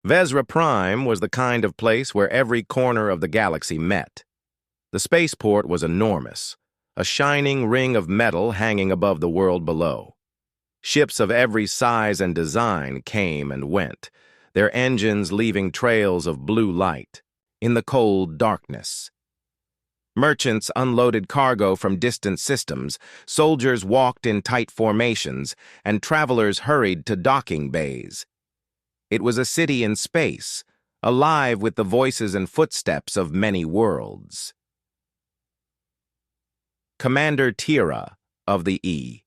Vezra Prime was the kind of place where every corner of the galaxy met. The spaceport was enormous, a shining ring of metal hanging above the world below. Ships of every size and design came and went, their engines leaving trails of blue light in the cold darkness. Merchants unloaded cargo from distant systems, soldiers walked in tight formations, and travelers hurried to docking bays. It was a city in space, alive with the voices and footsteps of many worlds. Commander Tira of the E.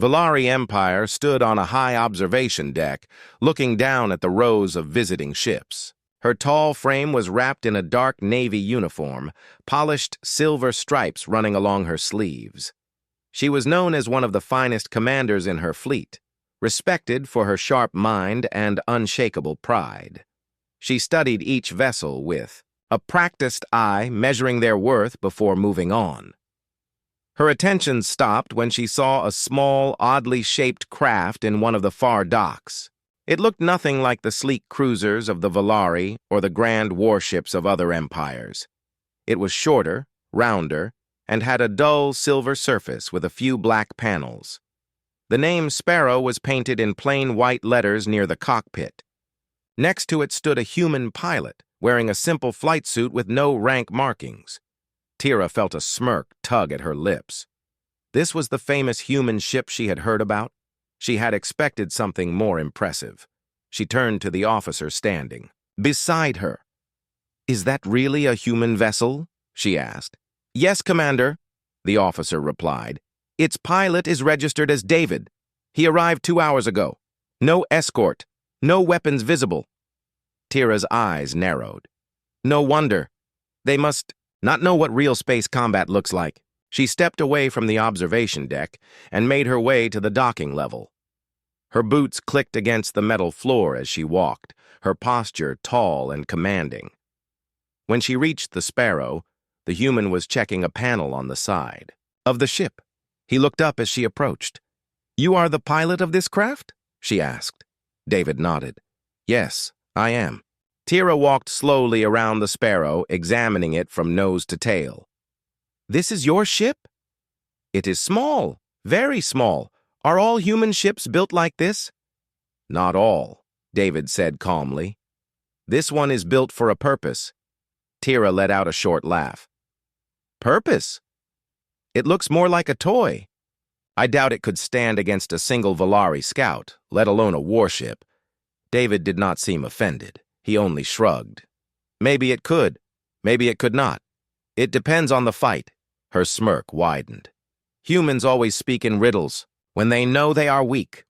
Valari Empire stood on a high observation deck, looking down at the rows of visiting ships. Her tall frame was wrapped in a dark navy uniform, polished silver stripes running along her sleeves. She was known as one of the finest commanders in her fleet, respected for her sharp mind and unshakable pride. She studied each vessel with a practiced eye, measuring their worth before moving on. Her attention stopped when she saw a small, oddly shaped craft in one of the far docks. It looked nothing like the sleek cruisers of the Valari or the grand warships of other empires. It was shorter, rounder, and had a dull silver surface with a few black panels. The name Sparrow was painted in plain white letters near the cockpit. Next to it stood a human pilot, wearing a simple flight suit with no rank markings. Tira felt a smirk tug at her lips. This was the famous human ship she had heard about. She had expected something more impressive. She turned to the officer standing beside her. "Is that really a human vessel?" she asked. "Yes, Commander," the officer replied. "Its pilot is registered as David. He arrived 2 hours ago. No escort, no weapons visible." Tira's eyes narrowed. "No wonder. They must not know what real space combat looks like." She stepped away from the observation deck and made her way to the docking level. Her boots clicked against the metal floor as she walked, her posture tall and commanding. When she reached the Sparrow, the human was checking a panel on the side of the ship. He looked up as she approached. "You are the pilot of this craft?" she asked. David nodded. "Yes, I am." Tira walked slowly around the Sparrow, examining it from nose to tail. "This is your ship?" "It is small, very small. Are all human ships built like this?" "Not all," David said calmly. "This one is built for a purpose." Tira let out a short laugh. "Purpose? It looks more like a toy. I doubt it could stand against a single Valari scout, let alone a warship." David did not seem offended. He only shrugged. "Maybe it could. Maybe it could not. It depends on the fight." Her smirk widened. "Humans always speak in riddles, when they know they are weak,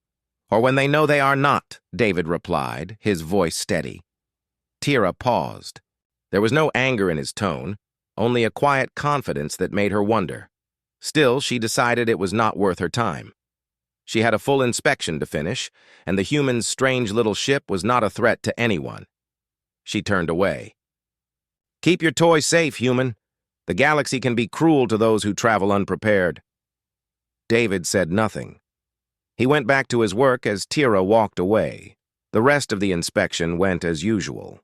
or when they know they are not," David replied, his voice steady. Tira paused. There was no anger in his tone, only a quiet confidence that made her wonder. Still, she decided it was not worth her time. She had a full inspection to finish, and the human's strange little ship was not a threat to anyone. She turned away. "Keep your toy safe, human. The galaxy can be cruel to those who travel unprepared." David said nothing. He went back to his work as Tira walked away. The rest of the inspection went as usual.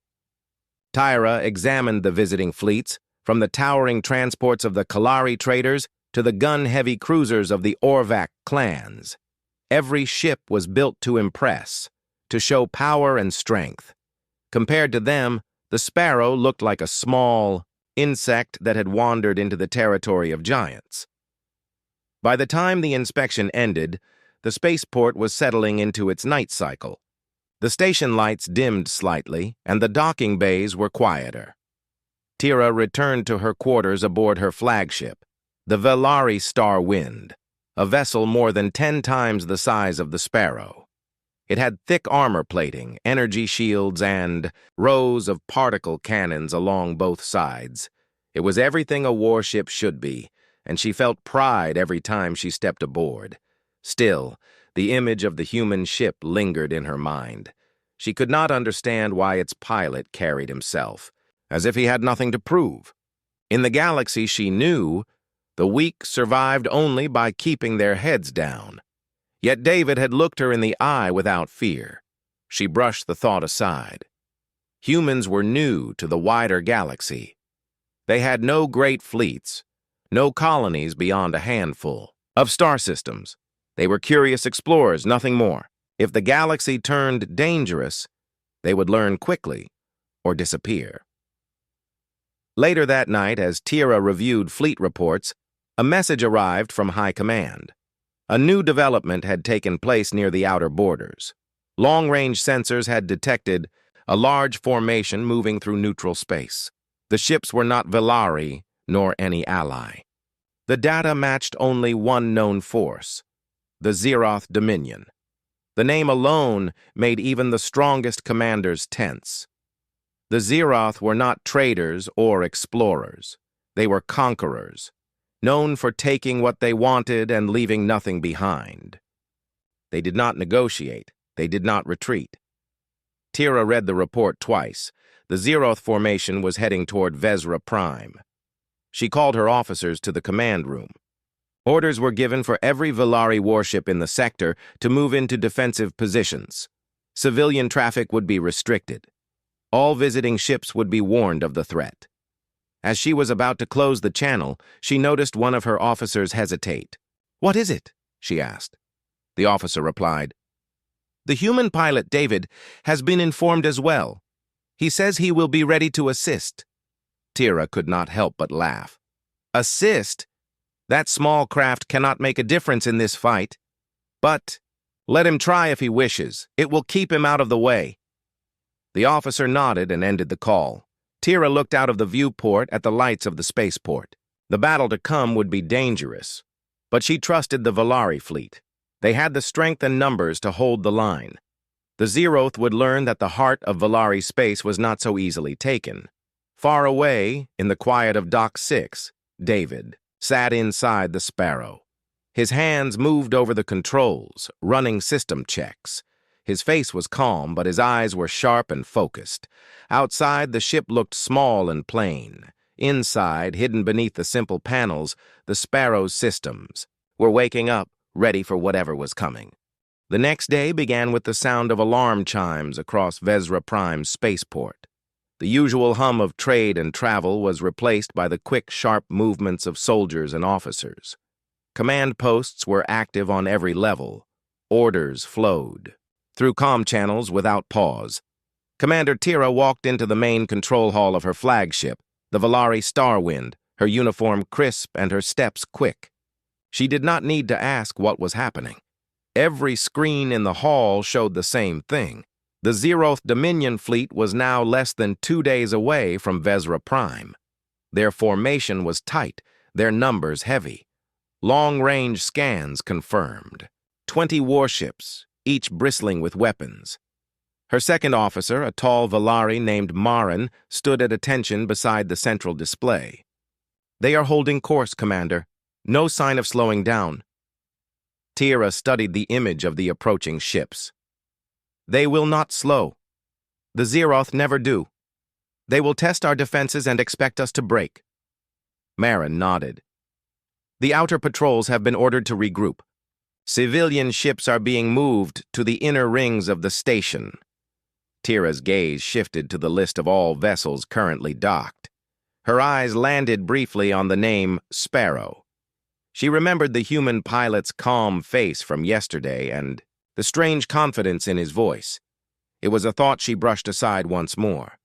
Tira examined the visiting fleets, from the towering transports of the Kalari traders to the gun-heavy cruisers of the Orvac clans. Every ship was built to impress, to show power and strength. Compared to them, the Sparrow looked like a small insect that had wandered into the territory of giants. By the time the inspection ended, the spaceport was settling into its night cycle. The station lights dimmed slightly, and the docking bays were quieter. Tira returned to her quarters aboard her flagship, the Valari Star Wind, a vessel more than 10 times the size of the Sparrow. It had thick armor plating, energy shields, and rows of particle cannons along both sides. It was everything a warship should be, and she felt pride every time she stepped aboard. Still, the image of the human ship lingered in her mind. She could not understand why its pilot carried himself, as if he had nothing to prove. In the galaxy she knew, the weak survived only by keeping their heads down. Yet David had looked her in the eye without fear. She brushed the thought aside. Humans were new to the wider galaxy. They had no great fleets, no colonies beyond a handful of star systems. They were curious explorers, nothing more. If the galaxy turned dangerous, they would learn quickly or disappear. Later that night, as Tira reviewed fleet reports, a message arrived from High Command. A new development had taken place near the outer borders. Long-range sensors had detected a large formation moving through neutral space. The ships were not Velari nor any ally. The data matched only one known force, the Zeroth Dominion. The name alone made even the strongest commanders tense. The Zeroth were not traders or explorers. They were conquerors, known for taking what they wanted and leaving nothing behind. They did not negotiate. They did not retreat. Tira read the report twice. The Zeroth formation was heading toward Vezra Prime. She called her officers to the command room. Orders were given for every Velari warship in the sector to move into defensive positions. Civilian traffic would be restricted. All visiting ships would be warned of the threat. As she was about to close the channel, she noticed one of her officers hesitate. "What is it?" she asked. The officer replied, "The human pilot, David, has been informed as well. He says he will be ready to assist." Tira could not help but laugh. "Assist? That small craft cannot make a difference in this fight. But let him try if he wishes. It will keep him out of the way." The officer nodded and ended the call. Tira looked out of the viewport at the lights of the spaceport. The battle to come would be dangerous, but she trusted the Velari fleet. They had the strength and numbers to hold the line. The Zeroth would learn that the heart of Velari space was not so easily taken. Far away, in the quiet of Dock 6, David sat inside the Sparrow. His hands moved over the controls, running system checks. His face was calm, but his eyes were sharp and focused. Outside, the ship looked small and plain. Inside, hidden beneath the simple panels, the Sparrow's systems were waking up, ready for whatever was coming. The next day began with the sound of alarm chimes across Vezra Prime's spaceport. The usual hum of trade and travel was replaced by the quick, sharp movements of soldiers and officers. Command posts were active on every level. Orders flowed through comm channels without pause. Commander Tira walked into the main control hall of her flagship, the Velari Starwind, her uniform crisp and her steps quick. She did not need to ask what was happening. Every screen in the hall showed the same thing. The Zeroth Dominion fleet was now less than 2 days away from Vezra Prime. Their formation was tight, their numbers heavy. Long-range scans confirmed. 20 warships, each bristling with weapons. Her second officer, a tall Velari named Marin, stood at attention beside the central display. "They are holding course, Commander. No sign of slowing down." Tira studied the image of the approaching ships. "They will not slow. The Zeroth never do. They will test our defenses and expect us to break." Marin nodded. "The outer patrols have been ordered to regroup. Civilian ships are being moved to the inner rings of the station." Tira's gaze shifted to the list of all vessels currently docked. Her eyes landed briefly on the name Sparrow. She remembered the human pilot's calm face from yesterday and the strange confidence in his voice. It was a thought she brushed aside once more.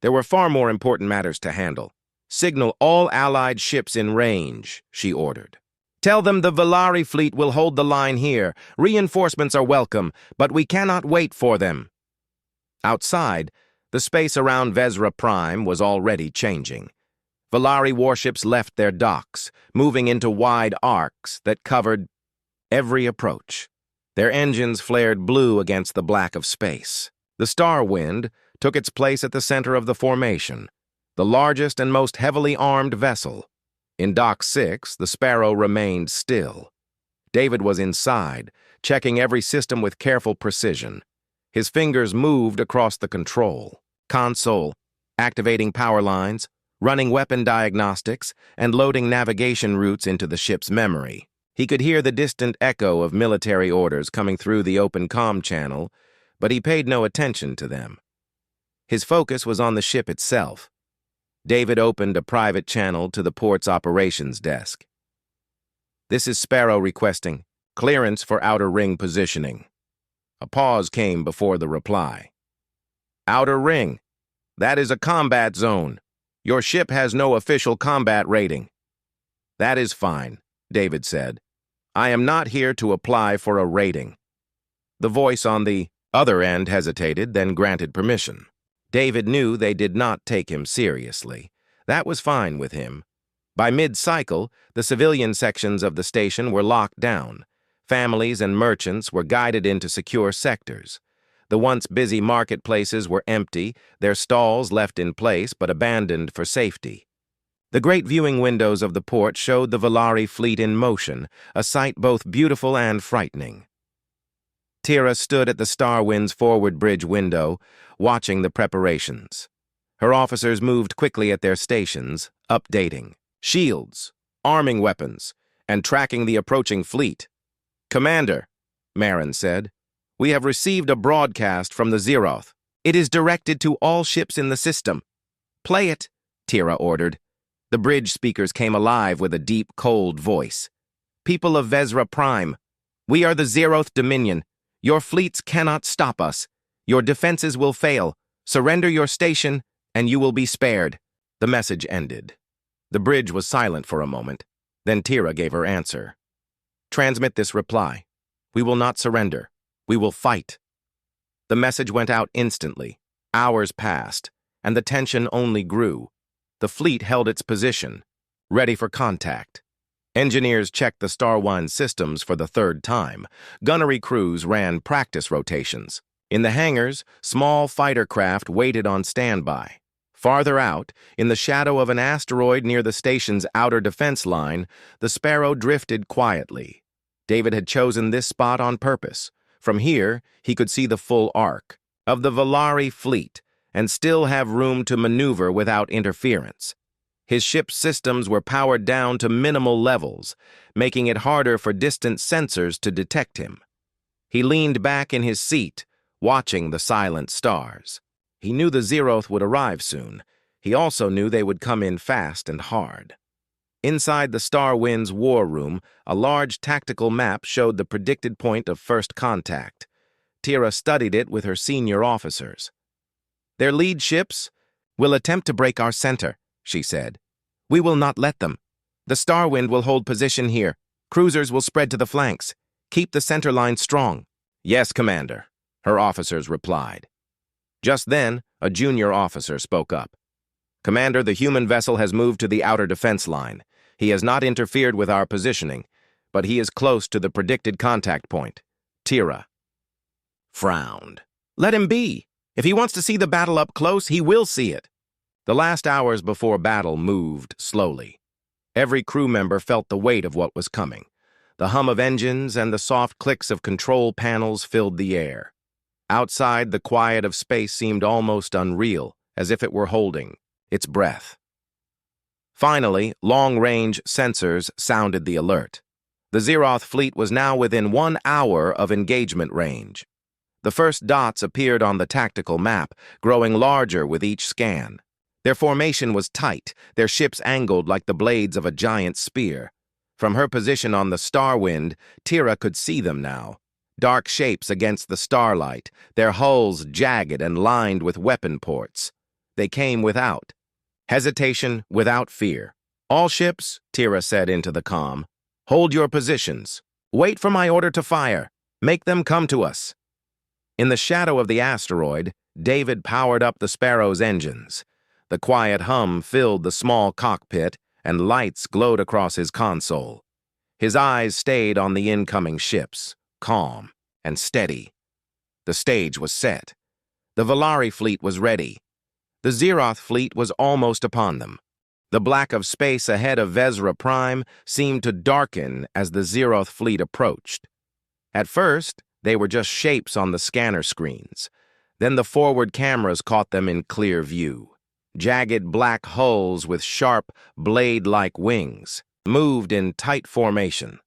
There were far more important matters to handle. "Signal all Allied ships in range," she ordered. "Tell them the Velari fleet will hold the line here. Reinforcements are welcome, but we cannot wait for them." Outside, the space around Vezra Prime was already changing. Velari warships left their docks, moving into wide arcs that covered every approach. Their engines flared blue against the black of space. The Starwind took its place at the center of the formation, the largest and most heavily armed vessel. In Dock 6, the Sparrow remained still. David was inside, checking every system with careful precision. His fingers moved across the control console, activating power lines, running weapon diagnostics, and loading navigation routes into the ship's memory. He could hear the distant echo of military orders coming through the open comm channel, but he paid no attention to them. His focus was on the ship itself. David opened a private channel to the port's operations desk. "This is Sparrow requesting clearance for outer ring positioning." A pause came before the reply. "Outer ring. That is a combat zone. Your ship has no official combat rating." "That is fine," David said. "I am not here to apply for a rating." The voice on the other end hesitated, then granted permission. David knew they did not take him seriously. That was fine with him. By mid-cycle, the civilian sections of the station were locked down. Families and merchants were guided into secure sectors. The once busy marketplaces were empty, their stalls left in place but abandoned for safety. The great viewing windows of the port showed the Volari fleet in motion, a sight both beautiful and frightening. Tira stood at the Starwind's forward bridge window, watching the preparations. Her officers moved quickly at their stations, updating shields, arming weapons, and tracking the approaching fleet. "Commander," Marin said, "we have received a broadcast from the Zeroth. It is directed to all ships in the system." "Play it," Tira ordered. The bridge speakers came alive with a deep, cold voice. "People of Vezra Prime, we are the Zeroth Dominion. Your fleets cannot stop us. Your defenses will fail. Surrender your station, and you will be spared." The message ended. The bridge was silent for a moment. Then Tira gave her answer. "Transmit this reply. We will not surrender. We will fight." The message went out instantly. Hours passed, and the tension only grew. The fleet held its position, ready for contact. Engineers checked the Starwind systems for the third time. Gunnery crews ran practice rotations. In the hangars, small fighter craft waited on standby. Farther out, in the shadow of an asteroid near the station's outer defense line, the Sparrow drifted quietly. David had chosen this spot on purpose. From here, he could see the full arc of the Volari fleet and still have room to maneuver without interference. His ship's systems were powered down to minimal levels, making it harder for distant sensors to detect him. He leaned back in his seat, watching the silent stars. He knew the Zeroth would arrive soon. He also knew they would come in fast and hard. Inside the Starwind's war room, a large tactical map showed the predicted point of first contact. Tira studied it with her senior officers. "Their lead ships will attempt to break our center," she said. "We will not let them. The Starwind will hold position here. Cruisers will spread to the flanks. Keep the center line strong." "Yes, Commander," her officers replied. Just then, a junior officer spoke up. "Commander, the human vessel has moved to the outer defense line. He has not interfered with our positioning, but he is close to the predicted contact point." Tira frowned. "Let him be. If he wants to see the battle up close, he will see it." The last hours before battle moved slowly. Every crew member felt the weight of what was coming. The hum of engines and the soft clicks of control panels filled the air. Outside, the quiet of space seemed almost unreal, as if it were holding its breath. Finally, long-range sensors sounded the alert. The Zeroth fleet was now within 1 hour of engagement range. The first dots appeared on the tactical map, growing larger with each scan. Their formation was tight, their ships angled like the blades of a giant spear. From her position on the Starwind, Tira could see them now. Dark shapes against the starlight, their hulls jagged and lined with weapon ports. They came without hesitation, without fear. "All ships," Tira said into the comm, "hold your positions. Wait for my order to fire. Make them come to us." In the shadow of the asteroid, David powered up the Sparrow's engines. The quiet hum filled the small cockpit, and lights glowed across his console. His eyes stayed on the incoming ships, calm and steady. The stage was set. The Volari fleet was ready. The Zeroth fleet was almost upon them. The black of space ahead of Vezra Prime seemed to darken as the Zeroth fleet approached. At first, they were just shapes on the scanner screens. Then the forward cameras caught them in clear view. Jagged black hulls with sharp, blade-like wings moved in tight formation.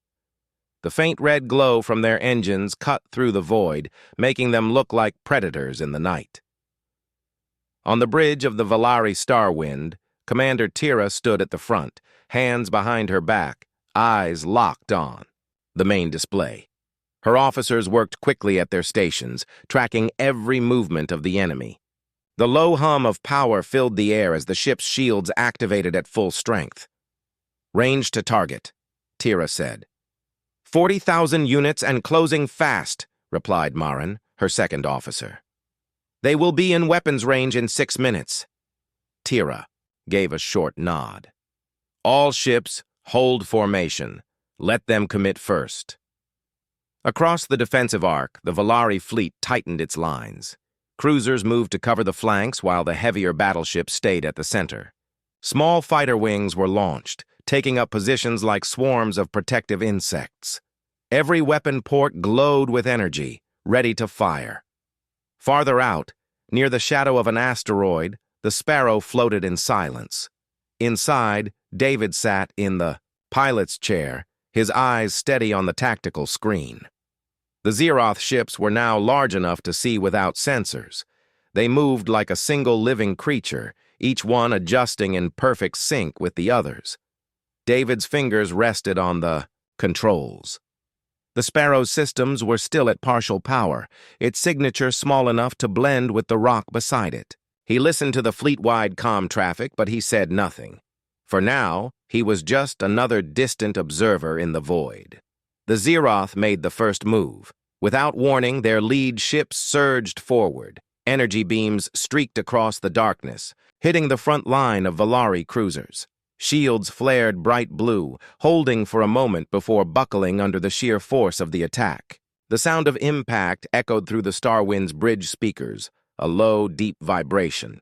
The faint red glow from their engines cut through the void, making them look like predators in the night. On the bridge of the Valari Starwind, Commander Tira stood at the front, hands behind her back, eyes locked on the main display. Her officers worked quickly at their stations, tracking every movement of the enemy. The low hum of power filled the air as the ship's shields activated at full strength. "Range to target," Tira said. 40,000 units and closing fast," replied Marin, her second officer. "They will be in weapons range in 6 minutes." Tira gave a short nod. "All ships, hold formation. Let them commit first." Across the defensive arc, the Valari fleet tightened its lines. Cruisers moved to cover the flanks while the heavier battleships stayed at the center. Small fighter wings were launched, taking up positions like swarms of protective insects. Every weapon port glowed with energy, ready to fire. Farther out, near the shadow of an asteroid, the Sparrow floated in silence. Inside, David sat in the pilot's chair, his eyes steady on the tactical screen. The Zeroth ships were now large enough to see without sensors. They moved like a single living creature, each one adjusting in perfect sync with the others. David's fingers rested on the controls. The Sparrow's systems were still at partial power, its signature small enough to blend with the rock beside it. He listened to the fleet-wide comm traffic, but he said nothing. For now, he was just another distant observer in the void. The Zeroth made the first move. Without warning, their lead ships surged forward. Energy beams streaked across the darkness, hitting the front line of Valari cruisers. Shields flared bright blue, holding for a moment before buckling under the sheer force of the attack. The sound of impact echoed through the Starwind's bridge speakers, a low, deep vibration.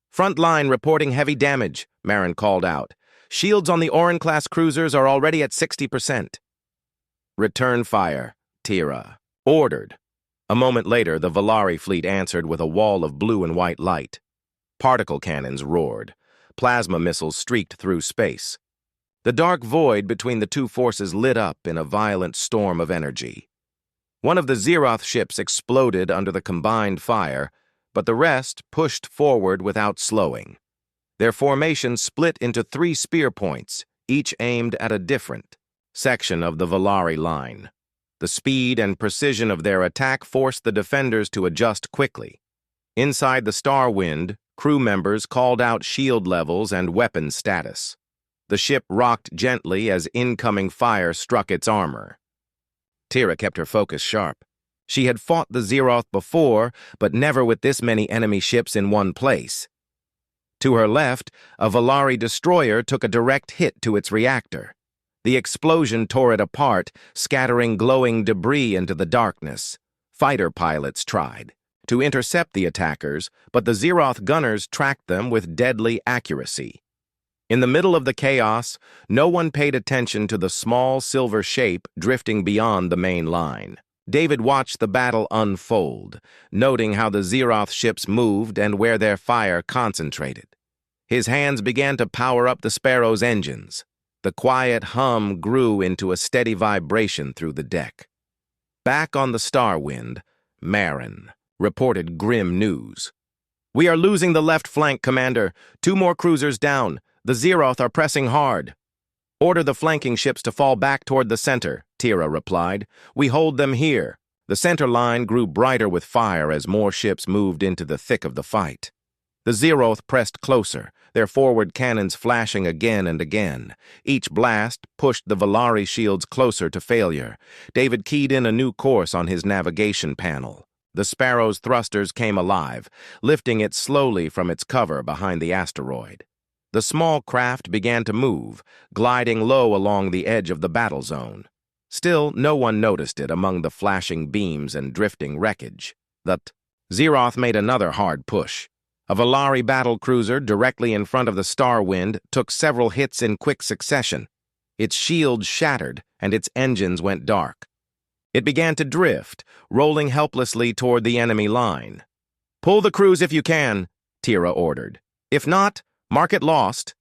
"Front line reporting heavy damage," Marin called out. "Shields on the Orin-class cruisers are already at 60%. "Return fire," Tira ordered. A moment later, the Valari fleet answered with a wall of blue and white light. Particle cannons roared. Plasma missiles streaked through space. The dark void between the two forces lit up in a violent storm of energy. One of the Zeroth ships exploded under the combined fire, but the rest pushed forward without slowing. Their formation split into 3 spear points, each aimed at a different section of the Valari line. The speed and precision of their attack forced the defenders to adjust quickly. Inside the Starwind, crew members called out shield levels and weapon status. The ship rocked gently as incoming fire struck its armor. Tira kept her focus sharp. She had fought the Zeroth before, but never with this many enemy ships in one place. To her left, a Valari destroyer took a direct hit to its reactor. The explosion tore it apart, scattering glowing debris into the darkness. Fighter pilots tried to intercept the attackers, but the Zeroth gunners tracked them with deadly accuracy. In the middle of the chaos, no one paid attention to the small silver shape drifting beyond the main line. David watched the battle unfold, noting how the Zeroth ships moved and where their fire concentrated. His hands began to power up the Sparrow's engines. The quiet hum grew into a steady vibration through the deck. Back on the Starwind, Marin reported grim news. "We are losing the left flank, Commander. 2 more cruisers down. The Zeroth are pressing hard." "Order the flanking ships to fall back toward the center," Tira replied. "We hold them here." The center line grew brighter with fire as more ships moved into the thick of the fight. The Zeroth pressed closer, their forward cannons flashing again and again. Each blast pushed the Valari shields closer to failure. David keyed in a new course on his navigation panel. The Sparrow's thrusters came alive, lifting it slowly from its cover behind the asteroid. The small craft began to move, gliding low along the edge of the battle zone. Still, no one noticed it among the flashing beams and drifting wreckage. The Zeroth made another hard push. A Valari battle cruiser directly in front of the Starwind took several hits in quick succession. Its shields shattered, and its engines went dark. It began to drift, rolling helplessly toward the enemy line. "Pull the cruise if you can," Tira ordered. "If not, mark it lost."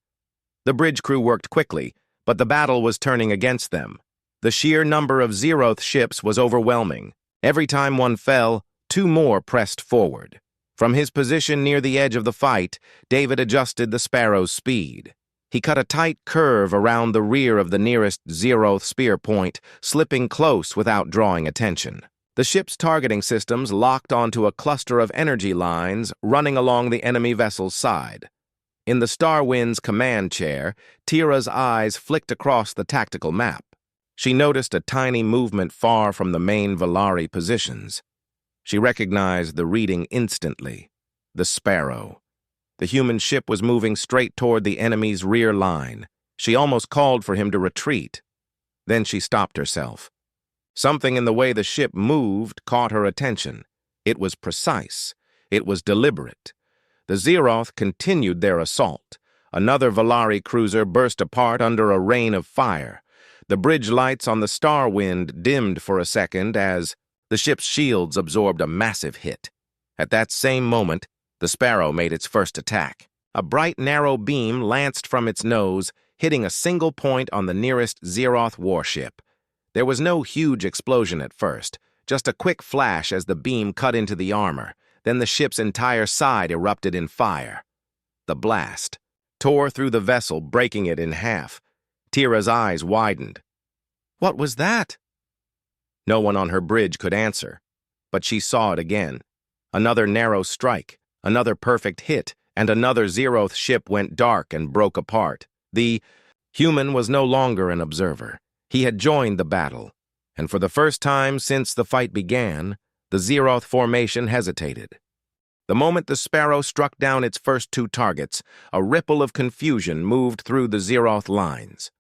The bridge crew worked quickly, but the battle was turning against them. The sheer number of Zeroth ships was overwhelming. Every time one fell, 2 more pressed forward. From his position near the edge of the fight, David adjusted the Sparrow's speed. He cut a tight curve around the rear of the nearest zeroth spear point, slipping close without drawing attention. The ship's targeting systems locked onto a cluster of energy lines running along the enemy vessel's side. In the Starwind's command chair, Tira's eyes flicked across the tactical map. She noticed a tiny movement far from the main Valari positions. She recognized the reading instantly. The Sparrow. The human ship was moving straight toward the enemy's rear line. She almost called for him to retreat. Then she stopped herself. Something in the way the ship moved caught her attention. It was precise. It was deliberate. The Zeroth continued their assault. Another Valari cruiser burst apart under a rain of fire. The bridge lights on the Starwind dimmed for a second as the ship's shields absorbed a massive hit. At that same moment, the Sparrow made its first attack. A bright, narrow beam lanced from its nose, hitting a single point on the nearest Zeroth warship. There was no huge explosion at first, just a quick flash as the beam cut into the armor. Then the ship's entire side erupted in fire. The blast tore through the vessel, breaking it in half. Tira's eyes widened. What was that? No one on her bridge could answer, but she saw it again. Another narrow strike, another perfect hit, and another Zeroth ship went dark and broke apart. The human was no longer an observer. He had joined the battle, and for the first time since the fight began, the Zeroth formation hesitated. The moment the Sparrow struck down its first two targets, a ripple of confusion moved through the Zeroth lines.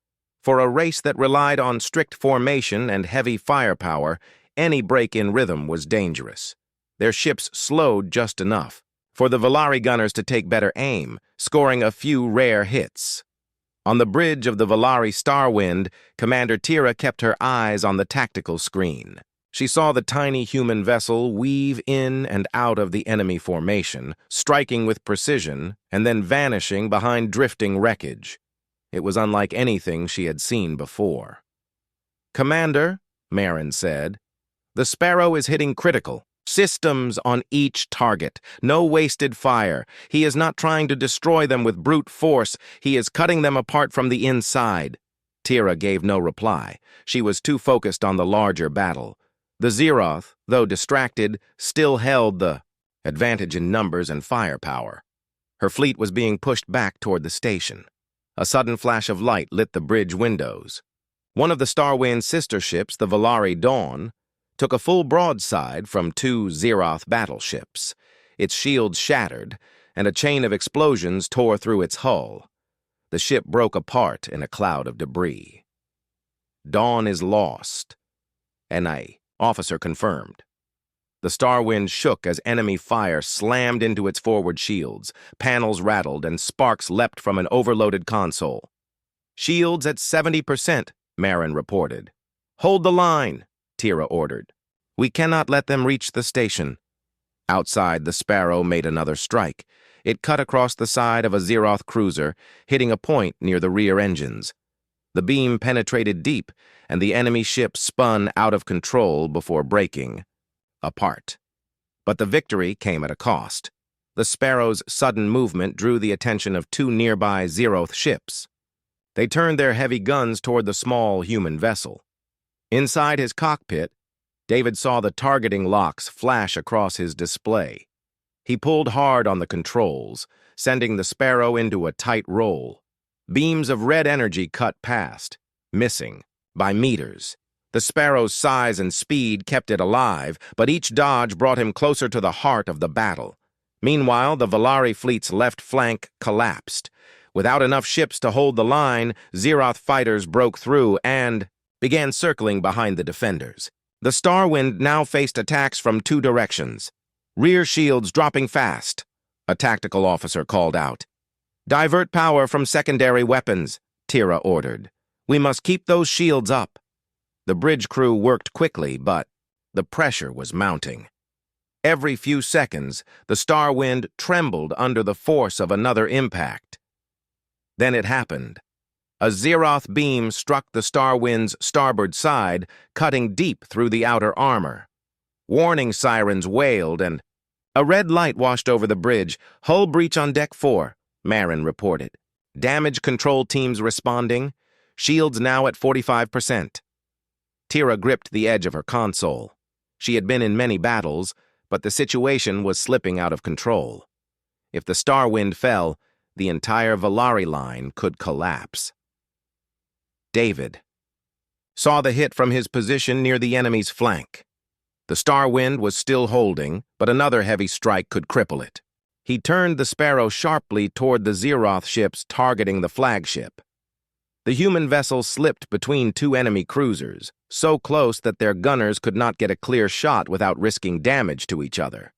For a race that relied on strict formation and heavy firepower, any break in rhythm was dangerous. Their ships slowed just enough for the Valari gunners to take better aim, scoring a few rare hits. On the bridge of the Valari Starwind, Commander Tira kept her eyes on the tactical screen. She saw the tiny human vessel weave in and out of the enemy formation, striking with precision and then vanishing behind drifting wreckage. It was unlike anything she had seen before. "Commander," Marin said, "the Sparrow is hitting critical. Systems on each target. No wasted fire. He is not trying to destroy them with brute force. He is cutting them apart from the inside." Tira gave no reply. She was too focused on the larger battle. The Zeroth, though distracted, still held the advantage in numbers and firepower. Her fleet was being pushed back toward the station. A sudden flash of light lit the bridge windows. One of the Starwind's sister ships, the Valari Dawn, took a full broadside from two Zeroth battleships. Its shields shattered, and a chain of explosions tore through its hull. The ship broke apart in a cloud of debris. "Dawn is lost," an officer confirmed. The Starwind shook as enemy fire slammed into its forward shields. Panels rattled and sparks leapt from an overloaded console. "Shields at 70%, Marin reported. "Hold the line," Tira ordered. "We cannot let them reach the station." Outside, the Sparrow made another strike. It cut across the side of a Zeroth cruiser, hitting a point near the rear engines. The beam penetrated deep, and the enemy ship spun out of control before breaking apart. But the victory came at a cost. The Sparrow's sudden movement drew the attention of two nearby Zeroth ships. They turned their heavy guns toward the small human vessel. Inside his cockpit, David saw the targeting locks flash across his display. He pulled hard on the controls, sending the Sparrow into a tight roll. Beams of red energy cut past, missing by meters. The Sparrow's size and speed kept it alive, but each dodge brought him closer to the heart of the battle. Meanwhile, the Valari fleet's left flank collapsed. Without enough ships to hold the line, Zeroth fighters broke through and began circling behind the defenders. The Starwind now faced attacks from two directions. "Rear shields dropping fast," a tactical officer called out. "Divert power from secondary weapons," Tira ordered. "We must keep those shields up." The bridge crew worked quickly, but the pressure was mounting. Every few seconds, the Starwind trembled under the force of another impact. Then it happened. A Zeroth beam struck the Starwind's starboard side, cutting deep through the outer armor. Warning sirens wailed, and A red light washed over the bridge. Hull breach on deck 4, Marin reported. Damage control teams responding. Shields now at 45%. Tira gripped the edge of her console. She had been in many battles, but the situation was slipping out of control. If the Starwind fell, the entire Valari line could collapse. David saw the hit from his position near the enemy's flank. The Starwind was still holding, but another heavy strike could cripple it. He turned the Sparrow sharply toward the Zeroth ships targeting the flagship. The human vessel slipped between two enemy cruisers, so close that their gunners could not get a clear shot without risking damage to each other.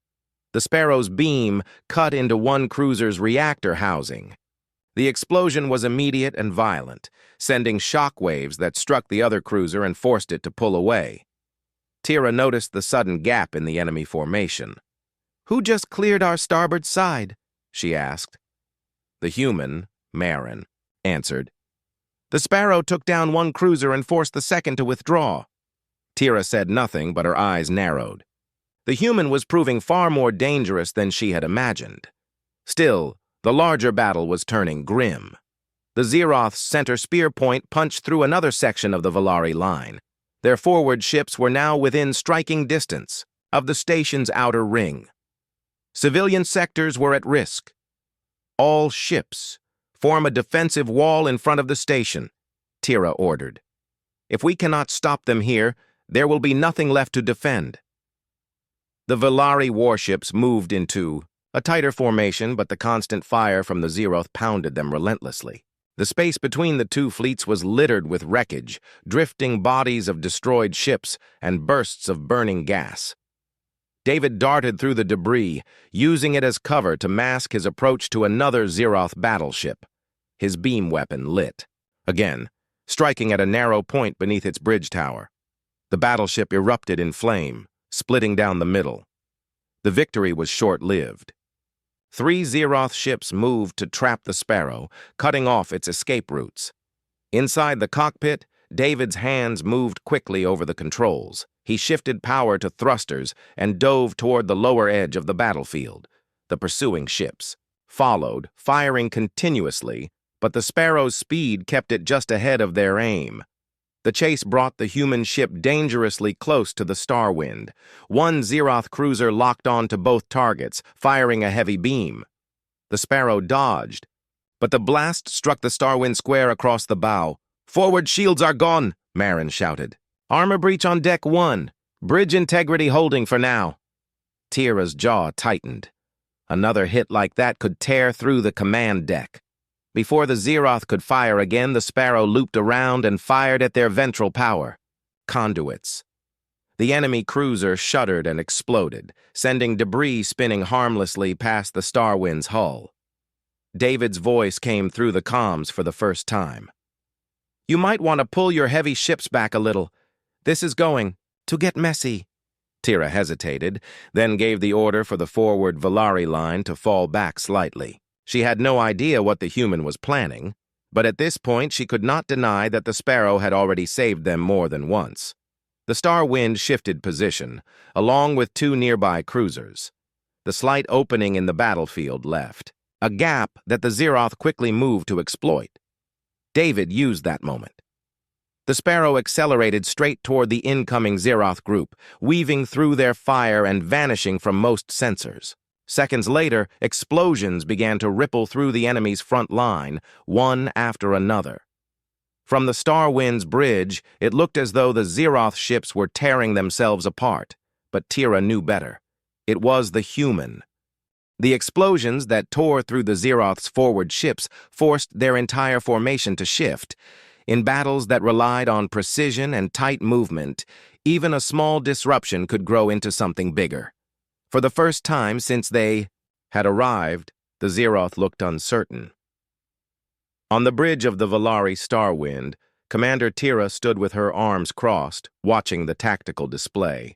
The Sparrow's beam cut into one cruiser's reactor housing. The explosion was immediate and violent, sending shock waves that struck the other cruiser and forced it to pull away. Tira noticed the sudden gap in the enemy formation. "Who just cleared our starboard side?" she asked. The human, Marin, answered. "The Sparrow took down one cruiser and forced the second to withdraw." Tira said nothing, but her eyes narrowed. The human was proving far more dangerous than she had imagined. Still, the larger battle was turning grim. The Zeroth's center spear point punched through another section of the Valari line. Their forward ships were now within striking distance of the station's outer ring. Civilian sectors were at risk. "All ships form a defensive wall in front of the station," Tira ordered. "If we cannot stop them here, there will be nothing left to defend." The Valari warships moved into a tighter formation, but the constant fire from the Zeroth pounded them relentlessly. The space between the two fleets was littered with wreckage, drifting bodies of destroyed ships, and bursts of burning gas. David darted through the debris, using it as cover to mask his approach to another Zeroth battleship. His beam weapon lit, again, striking at a narrow point beneath its bridge tower. The battleship erupted in flame, splitting down the middle. The victory was short-lived. 3 Zeroth ships moved to trap the Sparrow, cutting off its escape routes. Inside the cockpit, David's hands moved quickly over the controls. He shifted power to thrusters and dove toward the lower edge of the battlefield. The pursuing ships followed, firing continuously, but the Sparrow's speed kept it just ahead of their aim. The chase brought the human ship dangerously close to the Starwind. One Zeroth cruiser locked on to both targets, firing a heavy beam. The Sparrow dodged, but the blast struck the Starwind square across the bow. "Forward shields are gone," Marin shouted. "Armor breach on deck 1. Bridge integrity holding for now." Tira's jaw tightened. Another hit like that could tear through the command deck. Before the Zeroth could fire again, the Sparrow looped around and fired at their ventral power. Conduits. The enemy cruiser shuddered and exploded, sending debris spinning harmlessly past the Starwind's hull. David's voice came through the comms for the first time. "You might want to pull your heavy ships back a little. This is going to get messy." Tira hesitated, then gave the order for the forward Valari line to fall back slightly. She had no idea what the human was planning, but at this point she could not deny that the Sparrow had already saved them more than once. The Starwind shifted position, along with 2 nearby cruisers. The slight opening in the battlefield left, a gap that the Zeroth quickly moved to exploit. David used that moment. The Sparrow accelerated straight toward the incoming Zeroth group, weaving through their fire and vanishing from most sensors. Seconds later, explosions began to ripple through the enemy's front line, one after another. From the Starwind's bridge, it looked as though the Zeroth ships were tearing themselves apart, but Tira knew better. It was the human. The explosions that tore through the Zeroth's forward ships forced their entire formation to shift. In battles that relied on precision and tight movement, even a small disruption could grow into something bigger. For the first time since they had arrived, the Zeroth looked uncertain. On the bridge of the Valari Starwind, Commander Tira stood with her arms crossed, watching the tactical display.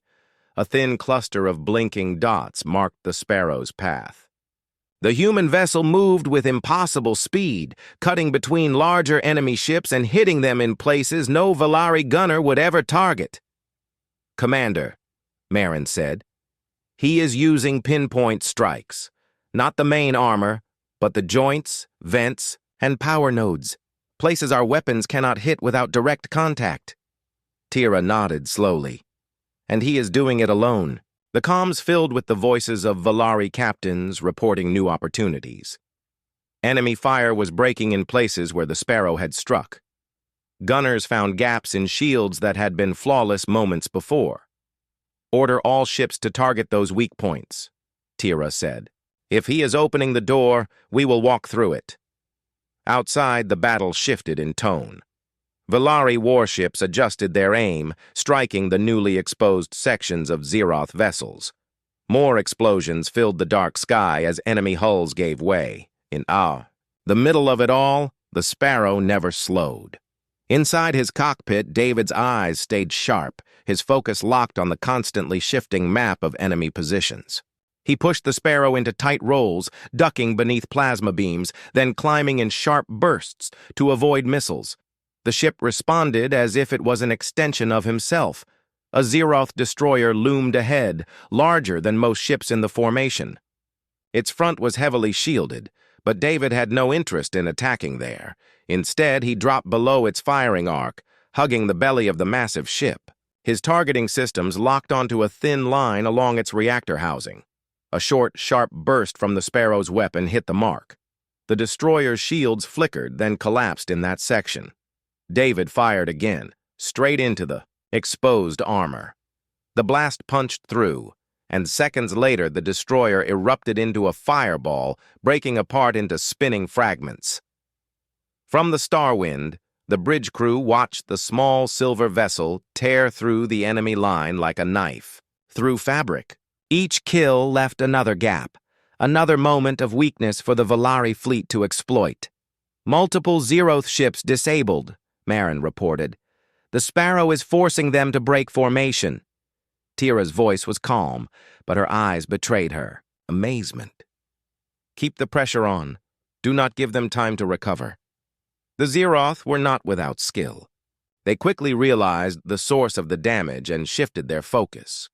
A thin cluster of blinking dots marked the Sparrow's path. The human vessel moved with impossible speed, cutting between larger enemy ships and hitting them in places no Valari gunner would ever target. "Commander," Marin said. He is using pinpoint strikes. Not the main armor, but the joints, vents, and power nodes. Places our weapons cannot hit without direct contact. Tira nodded slowly. And he is doing it alone. The comms filled with the voices of Valari captains reporting new opportunities. Enemy fire was breaking in places where the Sparrow had struck. Gunners found gaps in shields that had been flawless moments before. Order all ships to target those weak points, Tira said. If he is opening the door, we will walk through it. Outside, the battle shifted in tone. Valari warships adjusted their aim, striking the newly exposed sections of Zeroth vessels. More explosions filled the dark sky as enemy hulls gave way. In the middle of it all, the Sparrow never slowed. Inside his cockpit, David's eyes stayed sharp, his focus locked on the constantly shifting map of enemy positions. He pushed the Sparrow into tight rolls, ducking beneath plasma beams, then climbing in sharp bursts to avoid missiles. The ship responded as if it was an extension of himself. A Zeroth destroyer loomed ahead, larger than most ships in the formation. Its front was heavily shielded, but David had no interest in attacking there. Instead, he dropped below its firing arc, hugging the belly of the massive ship. His targeting systems locked onto a thin line along its reactor housing. A short, sharp burst from the Sparrow's weapon hit the mark. The destroyer's shields flickered, then collapsed in that section. David fired again, straight into the exposed armor. The blast punched through, and seconds later the destroyer erupted into a fireball, breaking apart into spinning fragments. From the Starwind, the bridge crew watched the small silver vessel tear through the enemy line like a knife, through fabric. Each kill left another gap, another moment of weakness for the Valari fleet to exploit. Multiple Zeroth ships disabled, Marin reported. The Sparrow is forcing them to break formation. Tira's voice was calm, but her eyes betrayed her. Amazement. Keep the pressure on. Do not give them time to recover. The Zeroth were not without skill. They quickly realized the source of the damage and shifted their focus.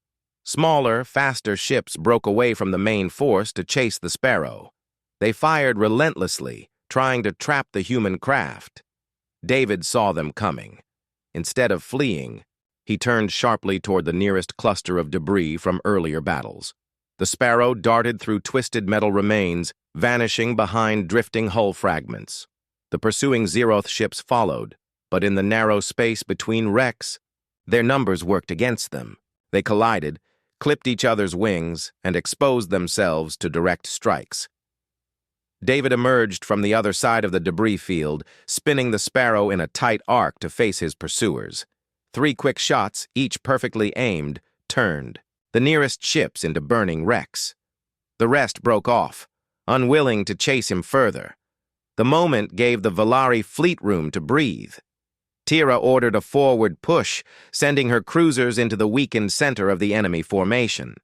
Smaller, faster ships broke away from the main force to chase the Sparrow. They fired relentlessly, trying to trap the human craft. David saw them coming. Instead of fleeing, he turned sharply toward the nearest cluster of debris from earlier battles. The Sparrow darted through twisted metal remains, vanishing behind drifting hull fragments. The pursuing Zeroth ships followed, but in the narrow space between wrecks, their numbers worked against them. They collided, clipped each other's wings, and exposed themselves to direct strikes. David emerged from the other side of the debris field, spinning the Sparrow in a tight arc to face his pursuers. 3 quick shots, each perfectly aimed, turned the nearest ships into burning wrecks. The rest broke off, unwilling to chase him further. The moment gave the Valari fleet room to breathe. Tira ordered a forward push, sending her cruisers into the weakened center of the enemy formation.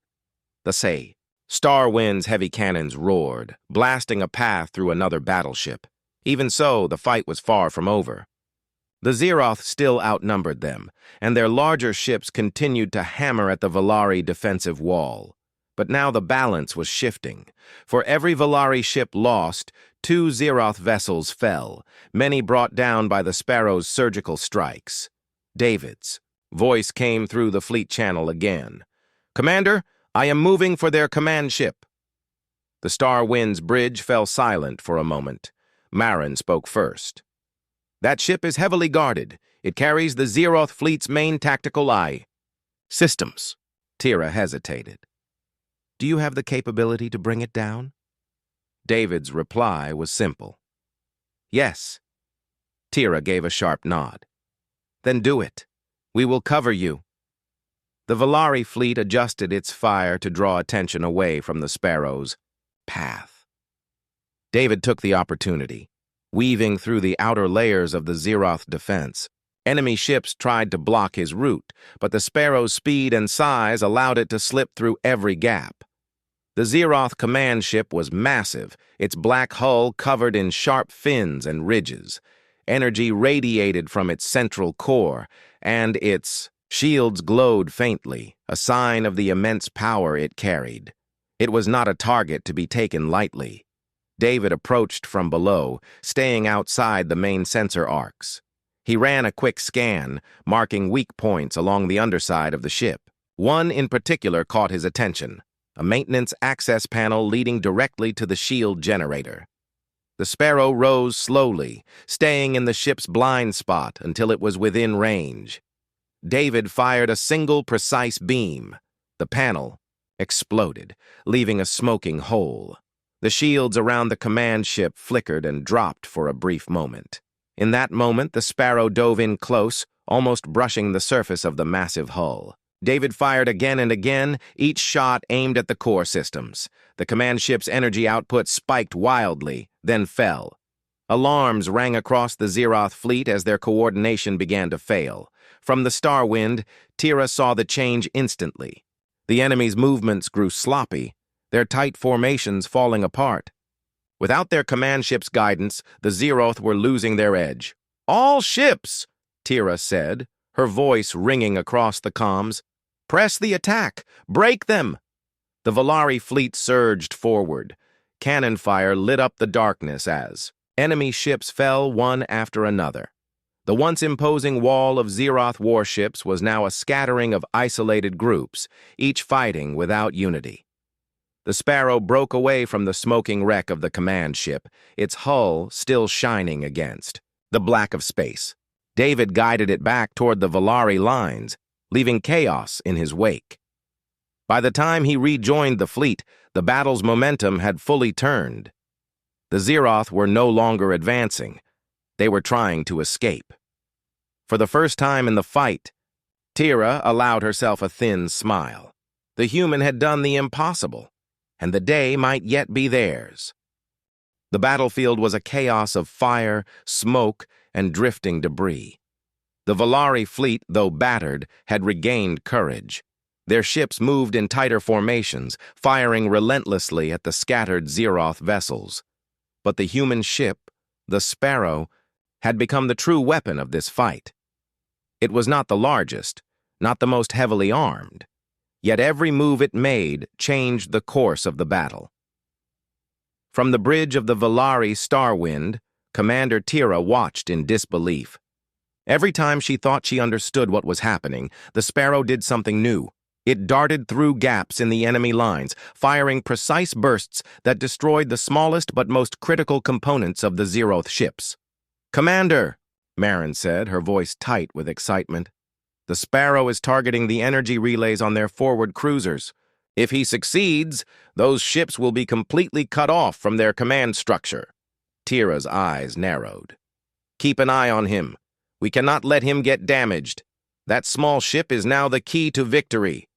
The Starwind's heavy cannons roared, blasting a path through another battleship. Even so, the fight was far from over. The Zeroth still outnumbered them, and their larger ships continued to hammer at the Valari defensive wall. But now the balance was shifting. For every Valari ship lost, 2 Zeroth vessels fell, many brought down by the Sparrow's surgical strikes. David's voice came through the fleet channel again. "Commander, I am moving for their command ship." The Starwind's bridge fell silent for a moment. Marin spoke first. "That ship is heavily guarded. It carries the Zeroth fleet's main tactical systems." Tira hesitated. "Do you have the capability to bring it down?" David's reply was simple. "Yes." Tira gave a sharp nod. "Then do it. We will cover you." The Valari fleet adjusted its fire to draw attention away from the Sparrow's path. David took the opportunity, weaving through the outer layers of the Zeroth defense. Enemy ships tried to block his route, but the Sparrow's speed and size allowed it to slip through every gap. The Zeroth command ship was massive, its black hull covered in sharp fins and ridges. Energy radiated from its central core, and its Shields glowed faintly, a sign of the immense power it carried. It was not a target to be taken lightly. David approached from below, staying outside the main sensor arcs. He ran a quick scan, marking weak points along the underside of the ship. One in particular caught his attention, a maintenance access panel leading directly to the shield generator. The Sparrow rose slowly, staying in the ship's blind spot until it was within range. David fired a single precise beam. The panel exploded, leaving a smoking hole. The shields around the command ship flickered and dropped for a brief moment. In that moment, the Sparrow dove in close, almost brushing the surface of the massive hull. David fired again and again, each shot aimed at the core systems. The command ship's energy output spiked wildly, then fell. Alarms rang across the Zeroth fleet as their coordination began to fail. From the Starwind, Tira saw the change instantly. The enemy's movements grew sloppy, their tight formations falling apart. Without their command ship's guidance, the Zeroth were losing their edge. "All ships," Tira said, her voice ringing across the comms. "Press the attack! Break them!" The Volari fleet surged forward. Cannon fire lit up the darkness as enemy ships fell one after another. The once imposing wall of Zeroth warships was now a scattering of isolated groups, each fighting without unity. The Sparrow broke away from the smoking wreck of the command ship, its hull still shining against the black of space. David guided it back toward the Volari lines, leaving chaos in his wake. By the time he rejoined the fleet, the battle's momentum had fully turned. The Zeroth were no longer advancing. They were trying to escape. For the first time in the fight, Tira allowed herself a thin smile. The human had done the impossible, and the day might yet be theirs. The battlefield was a chaos of fire, smoke, and drifting debris. The Volari fleet, though battered, had regained courage. Their ships moved in tighter formations, firing relentlessly at the scattered Zeroth vessels. But the human ship, the Sparrow, had become the true weapon of this fight. It was not the largest, not the most heavily armed, yet every move it made changed the course of the battle. From the bridge of the Volari Starwind, Commander Tira watched in disbelief. Every time she thought she understood what was happening, the Sparrow did something new. It darted through gaps in the enemy lines, firing precise bursts that destroyed the smallest but most critical components of the Zeroth ships. "Commander," Marin said, her voice tight with excitement, "the Sparrow is targeting the energy relays on their forward cruisers. If he succeeds, those ships will be completely cut off from their command structure." Tira's eyes narrowed. "Keep an eye on him. We cannot let him get damaged. That small ship is now the key to victory."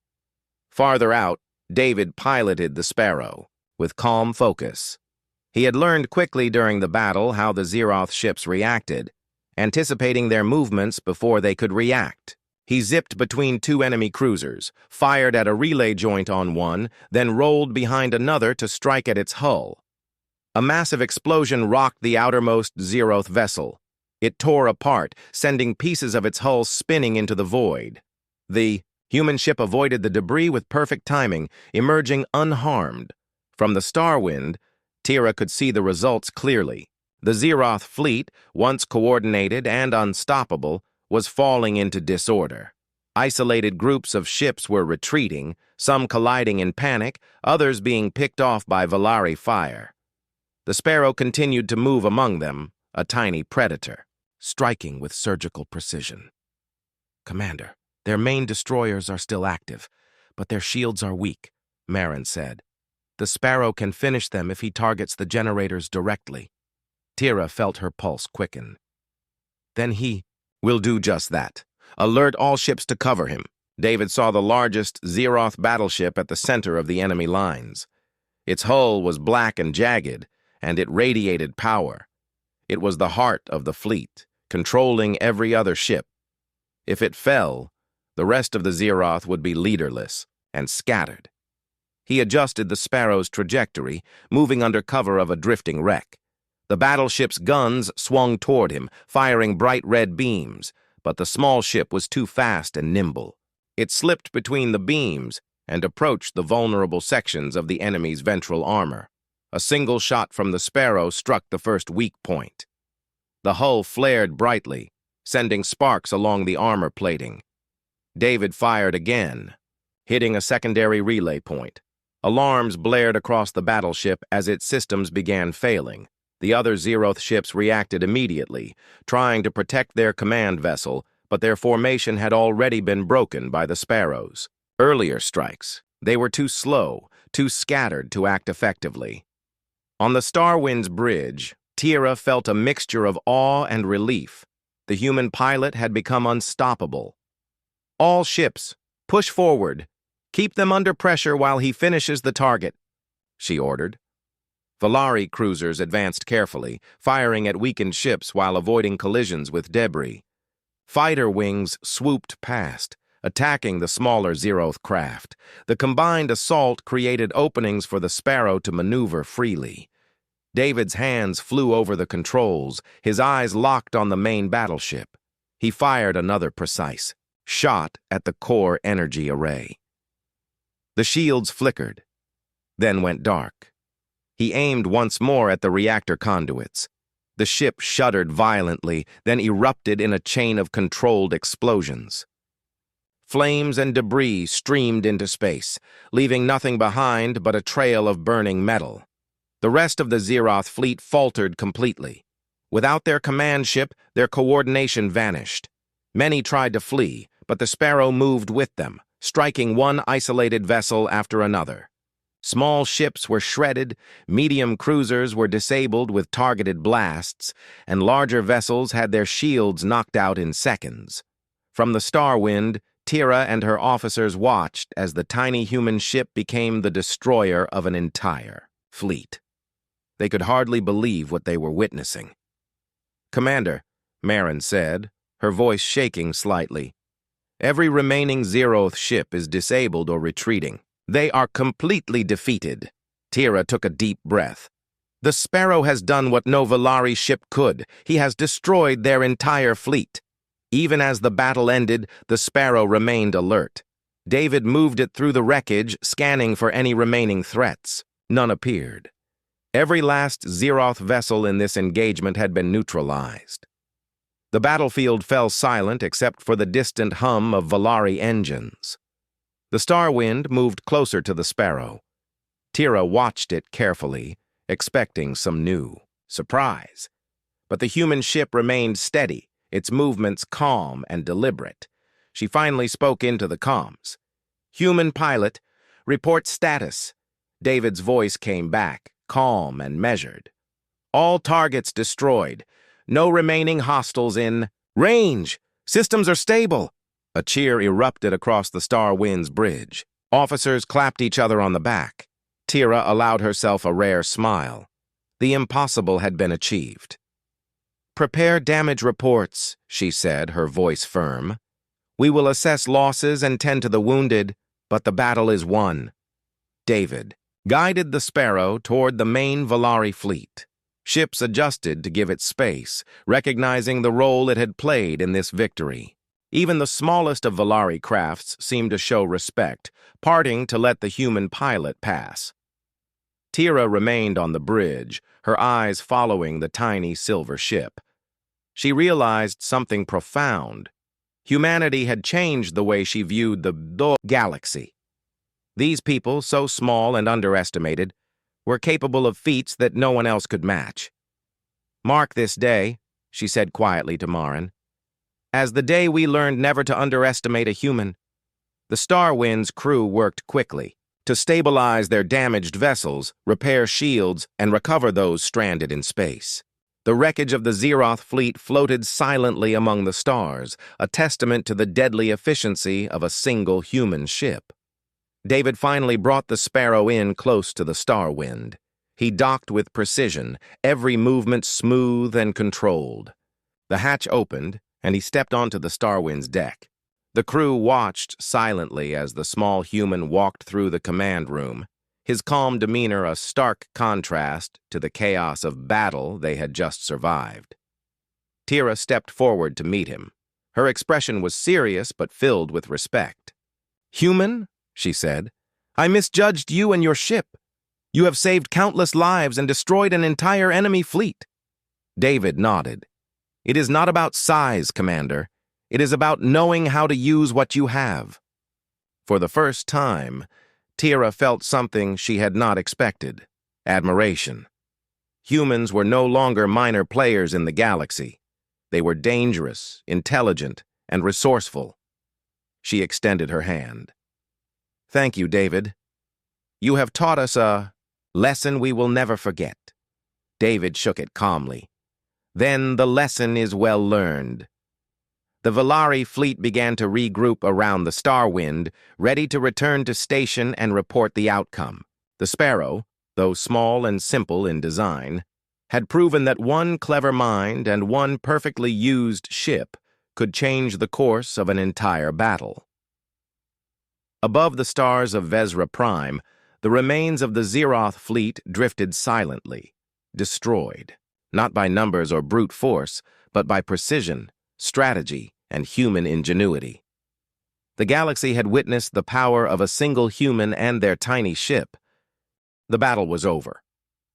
Farther out, David piloted the Sparrow with calm focus. He had learned quickly during the battle how the Zeroth ships reacted, anticipating their movements before they could react. He zipped between two enemy cruisers, fired at a relay joint on one, then rolled behind another to strike at its hull. A massive explosion rocked the outermost Zeroth vessel. It tore apart, sending pieces of its hull spinning into the void. The human ship avoided the debris with perfect timing, emerging unharmed. From the Starwind, Tira could see the results clearly. The Zeroth fleet, once coordinated and unstoppable, was falling into disorder. Isolated groups of ships were retreating, some colliding in panic, others being picked off by Volari fire. The Sparrow continued to move among them, a tiny predator, striking with surgical precision. "Commander, their main destroyers are still active, but their shields are weak," Marin said. "The Sparrow can finish them if he targets the generators directly." Tira felt her pulse quicken. "Then he will do just that. Alert all ships to cover him." David saw the largest Zeroth battleship at the center of the enemy lines. Its hull was black and jagged, and it radiated power. It was the heart of the fleet, controlling every other ship. If it fell, the rest of the Zeroth would be leaderless and scattered. He adjusted the Sparrow's trajectory, moving under cover of a drifting wreck. The battleship's guns swung toward him, firing bright red beams, but the small ship was too fast and nimble. It slipped between the beams and approached the vulnerable sections of the enemy's ventral armor. A single shot from the Sparrow struck the first weak point. The hull flared brightly, sending sparks along the armor plating. David fired again, hitting a secondary relay point. Alarms blared across the battleship as its systems began failing. The other Zeroth ships reacted immediately, trying to protect their command vessel, but their formation had already been broken by the Sparrows. Earlier strikes, they were too slow, too scattered to act effectively. On the Starwind's bridge, Tira felt a mixture of awe and relief. The human pilot had become unstoppable. "All ships, push forward. Keep them under pressure while he finishes the target," she ordered. Valari cruisers advanced carefully, firing at weakened ships while avoiding collisions with debris. Fighter wings swooped past, attacking the smaller Zeroth craft. The combined assault created openings for the Sparrow to maneuver freely. David's hands flew over the controls, his eyes locked on the main battleship. He fired another precise shot at the core energy array. The shields flickered, then went dark. He aimed once more at the reactor conduits. The ship shuddered violently, then erupted in a chain of controlled explosions. Flames and debris streamed into space, leaving nothing behind but a trail of burning metal. The rest of the Zeroth fleet faltered completely. Without their command ship, their coordination vanished. Many tried to flee, but the Sparrow moved with them, striking one isolated vessel after another. Small ships were shredded, medium cruisers were disabled with targeted blasts, and larger vessels had their shields knocked out in seconds. From the Starwind, Tira and her officers watched as the tiny human ship became the destroyer of an entire fleet. They could hardly believe what they were witnessing. "Commander," Marin said, her voice shaking slightly, "every remaining Zeroth ship is disabled or retreating. They are completely defeated." Tira took a deep breath. "The Sparrow has done what no Valari ship could. He has destroyed their entire fleet." Even as the battle ended, the Sparrow remained alert. David moved it through the wreckage, scanning for any remaining threats. None appeared. Every last Zeroth vessel in this engagement had been neutralized. The battlefield fell silent except for the distant hum of Valari engines. The Starwind moved closer to the Sparrow. Tira watched it carefully, expecting some new surprise. But the human ship remained steady, its movements calm and deliberate. She finally spoke into the comms. "Human pilot, report status." David's voice came back, calm and measured. "All targets destroyed. No remaining hostiles in range. Systems are stable." A cheer erupted across the Starwind's bridge. Officers clapped each other on the back. Tira allowed herself a rare smile. The impossible had been achieved. "Prepare damage reports," she said, her voice firm. "We will assess losses and tend to the wounded, but the battle is won." David guided the Sparrow toward the main Valari fleet. Ships adjusted to give it space, recognizing the role it had played in this victory. Even the smallest of Valari crafts seemed to show respect, parting to let the human pilot pass. Tira remained on the bridge, her eyes following the tiny silver ship. She realized something profound. Humanity had changed the way she viewed the galaxy. These people, so small and underestimated, were capable of feats that no one else could match. "Mark this day," she said quietly to Marin, "as the day we learned never to underestimate a human." The Starwind's crew worked quickly to stabilize their damaged vessels, repair shields, and recover those stranded in space. The wreckage of the Zeroth fleet floated silently among the stars, a testament to the deadly efficiency of a single human ship. David finally brought the Sparrow in close to the Starwind. He docked with precision, every movement smooth and controlled. The hatch opened, and he stepped onto the Starwind's deck. The crew watched silently as the small human walked through the command room, his calm demeanor a stark contrast to the chaos of battle they had just survived. Tira stepped forward to meet him, Her expression was serious but filled with respect. "Human," she said, "I misjudged you and your ship. You have saved countless lives and destroyed an entire enemy fleet." David nodded. "It is not about size, Commander. It is about knowing how to use what you have." For the first time, Tira felt something she had not expected: admiration. Humans were no longer minor players in the galaxy. They were dangerous, intelligent, and resourceful. She extended her hand. "Thank you, David. You have taught us a lesson we will never forget." David shook it calmly. "Then the lesson is well learned." The Valari fleet began to regroup around the Starwind, ready to return to station and report the outcome. The Sparrow, though small and simple in design, had proven that one clever mind and one perfectly used ship could change the course of an entire battle. Above the stars of Vezra Prime, the remains of the Zeroth fleet drifted silently, destroyed, not by numbers or brute force, but by precision, strategy, and human ingenuity. The galaxy had witnessed the power of a single human and their tiny ship. The battle was over.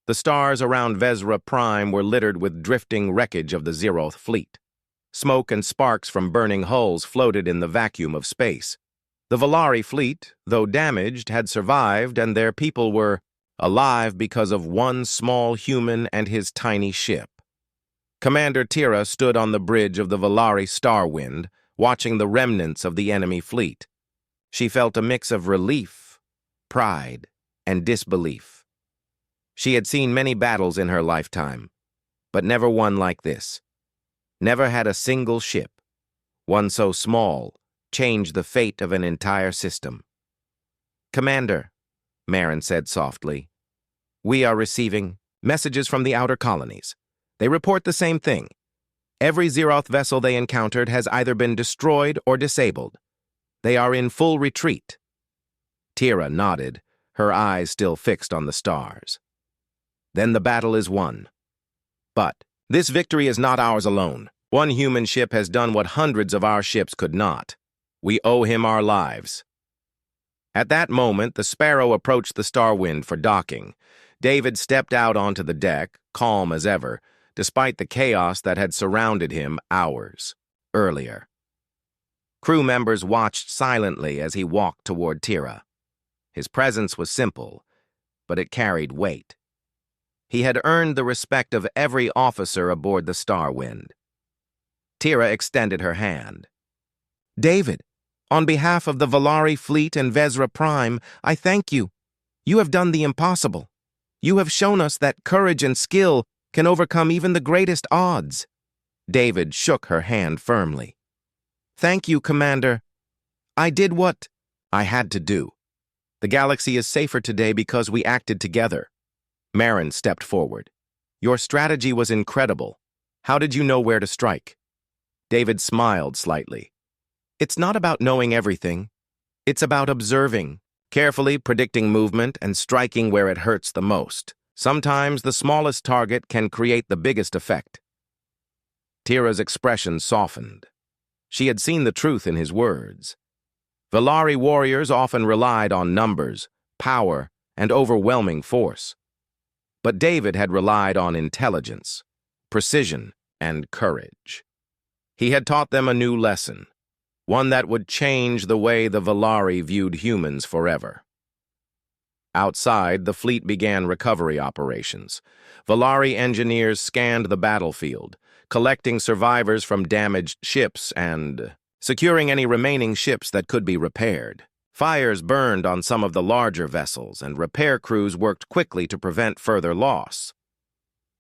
The stars around Vezra Prime were littered with drifting wreckage of the Zeroth fleet. Smoke and sparks from burning hulls floated in the vacuum of space. The Valari fleet, though damaged, had survived, and their people were alive because of one small human and his tiny ship. Commander Tira stood on the bridge of the Valari Starwind, watching the remnants of the enemy fleet. She felt a mix of relief, pride, and disbelief. She had seen many battles in her lifetime, but never one like this. Never had a single ship, one so small, change the fate of an entire system. "Commander," Marin said softly, "we are receiving messages from the outer colonies. They report the same thing. Every Zeroth vessel they encountered has either been destroyed or disabled. They are in full retreat." Tira nodded, her eyes still fixed on the stars. "Then the battle is won. But this victory is not ours alone. One human ship has done what hundreds of our ships could not. We owe him our lives." At that moment, the Sparrow approached the Starwind for docking. David stepped out onto the deck, calm as ever, despite the chaos that had surrounded him hours earlier. Crew members watched silently as he walked toward Tira. His presence was simple, but it carried weight. He had earned the respect of every officer aboard the Starwind. Tira extended her hand. "David, on behalf of the Valari fleet and Vezra Prime, I thank you. You have done the impossible. You have shown us that courage and skill can overcome even the greatest odds." David shook her hand firmly. "Thank you, Commander. I did what I had to do. The galaxy is safer today because we acted together." Marin stepped forward. "Your strategy was incredible. How did you know where to strike?" David smiled slightly. "It's not about knowing everything. It's about observing, carefully predicting movement and striking where it hurts the most. Sometimes the smallest target can create the biggest effect." Tira's expression softened. She had seen the truth in his words. Valari warriors often relied on numbers, power, and overwhelming force. But David had relied on intelligence, precision, and courage. He had taught them a new lesson, one that would change the way the Valari viewed humans forever. Outside, the fleet began recovery operations. Valari engineers scanned the battlefield, collecting survivors from damaged ships and securing any remaining ships that could be repaired. Fires burned on some of the larger vessels, and repair crews worked quickly to prevent further loss.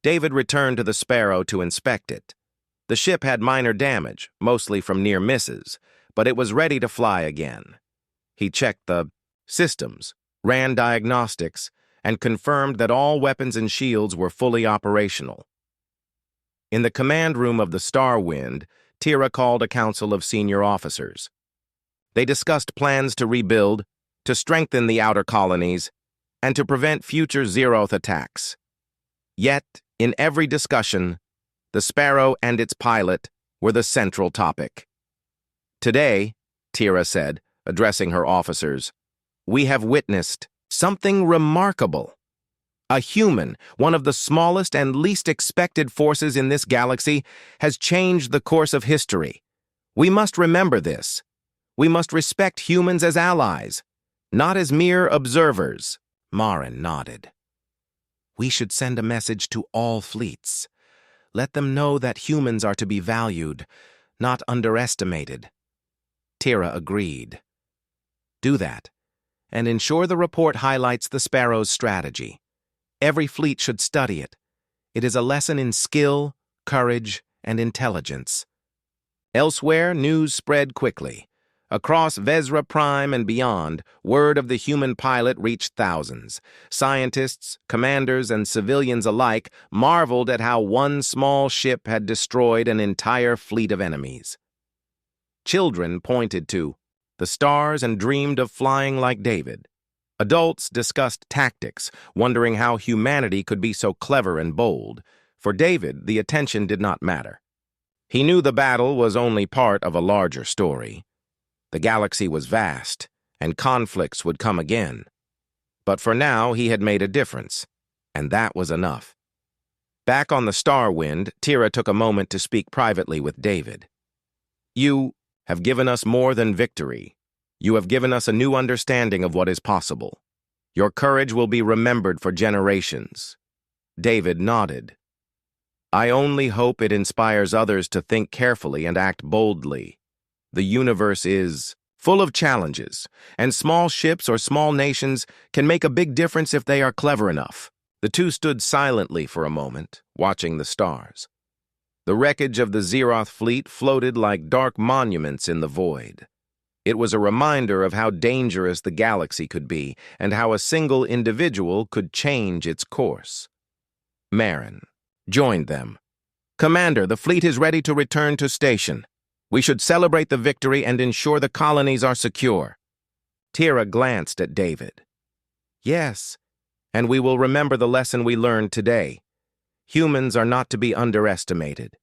David returned to the Sparrow to inspect it. The ship had minor damage, mostly from near misses, but it was ready to fly again. He checked the systems, ran diagnostics, and confirmed that all weapons and shields were fully operational. In the command room of the Starwind, Tira called a council of senior officers. They discussed plans to rebuild, to strengthen the outer colonies, and to prevent future Zeroth attacks. Yet, in every discussion, the Sparrow and its pilot were the central topic. Today, Tira said, addressing her officers, we have witnessed something remarkable. A human, one of the smallest and least expected forces in this galaxy, has changed the course of history. We must remember this. We must respect humans as allies, not as mere observers. Marin nodded. We should send a message to all fleets. Let them know that humans are to be valued, not underestimated. Tira agreed. Do that, and ensure the report highlights the Sparrow's strategy. Every fleet should study it. It is a lesson in skill, courage, and intelligence. Elsewhere, news spread quickly. Across Vezra Prime and beyond, word of the human pilot reached thousands. Scientists, commanders, and civilians alike marveled at how one small ship had destroyed an entire fleet of enemies. Children pointed to the stars and dreamed of flying like David. Adults discussed tactics, wondering how humanity could be so clever and bold. For David, the attention did not matter. He knew the battle was only part of a larger story. The galaxy was vast, and conflicts would come again. But for now, he had made a difference, and that was enough. Back on the Star Wind, Tira took a moment to speak privately with David. You have given us more than victory. You have given us a new understanding of what is possible. Your courage will be remembered for generations. David nodded. I only hope it inspires others to think carefully and act boldly. The universe is full of challenges, and small ships or small nations can make a big difference if they are clever enough. The two stood silently for a moment, watching the stars. The wreckage of the Zeroth fleet floated like dark monuments in the void. It was a reminder of how dangerous the galaxy could be, and how a single individual could change its course. Marin joined them. Commander, the fleet is ready to return to station. We should celebrate the victory and ensure the colonies are secure. Tira glanced at David. Yes, and we will remember the lesson we learned today. Humans are not to be underestimated.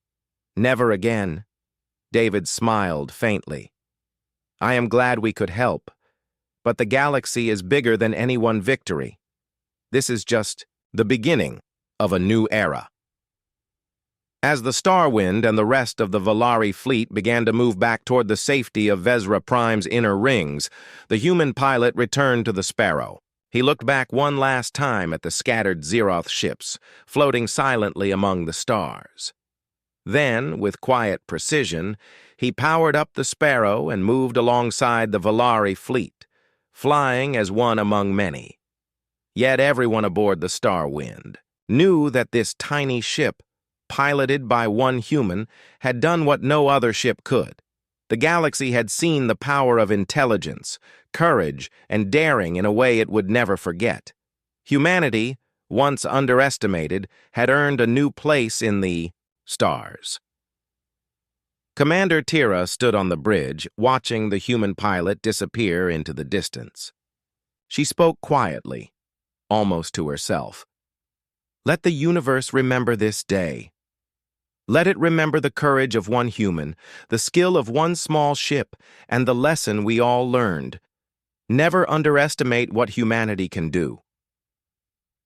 Never again. David smiled faintly. I am glad we could help, but the galaxy is bigger than any one victory. This is just the beginning of a new era. As the Starwind and the rest of the Valari fleet began to move back toward the safety of Vezra Prime's inner rings, the human pilot returned to the Sparrow. He looked back one last time at the scattered Zeroth ships, floating silently among the stars. Then, with quiet precision, he powered up the Sparrow and moved alongside the Valari fleet, flying as one among many. Yet everyone aboard the Starwind knew that this tiny ship, piloted by one human, had done what no other ship could. The galaxy had seen the power of intelligence, courage, and daring in a way it would never forget. Humanity, once underestimated, had earned a new place in the stars. Commander Tira stood on the bridge, watching the human pilot disappear into the distance. She spoke quietly, almost to herself. Let the universe remember this day. Let it remember the courage of one human, the skill of one small ship, and the lesson we all learned. Never underestimate what humanity can do.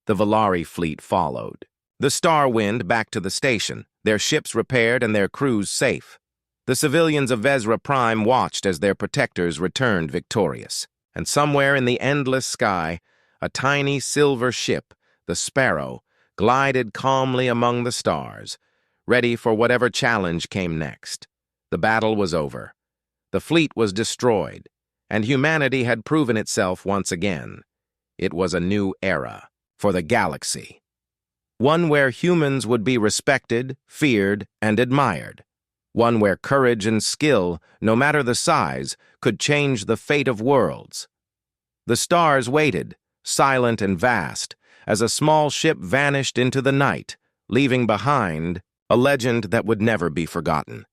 The Valari fleet followed. The Starwind back to the station, their ships repaired and their crews safe. The civilians of Vezra Prime watched as their protectors returned victorious. And somewhere in the endless sky, a tiny silver ship, the Sparrow, glided calmly among the stars, ready for whatever challenge came next. The battle was over. The fleet was destroyed, and humanity had proven itself once again. It was a new era for the galaxy. One where humans would be respected, feared, and admired. One where courage and skill, no matter the size, could change the fate of worlds. The stars waited, silent and vast, as a small ship vanished into the night, leaving behind a legend that would never be forgotten.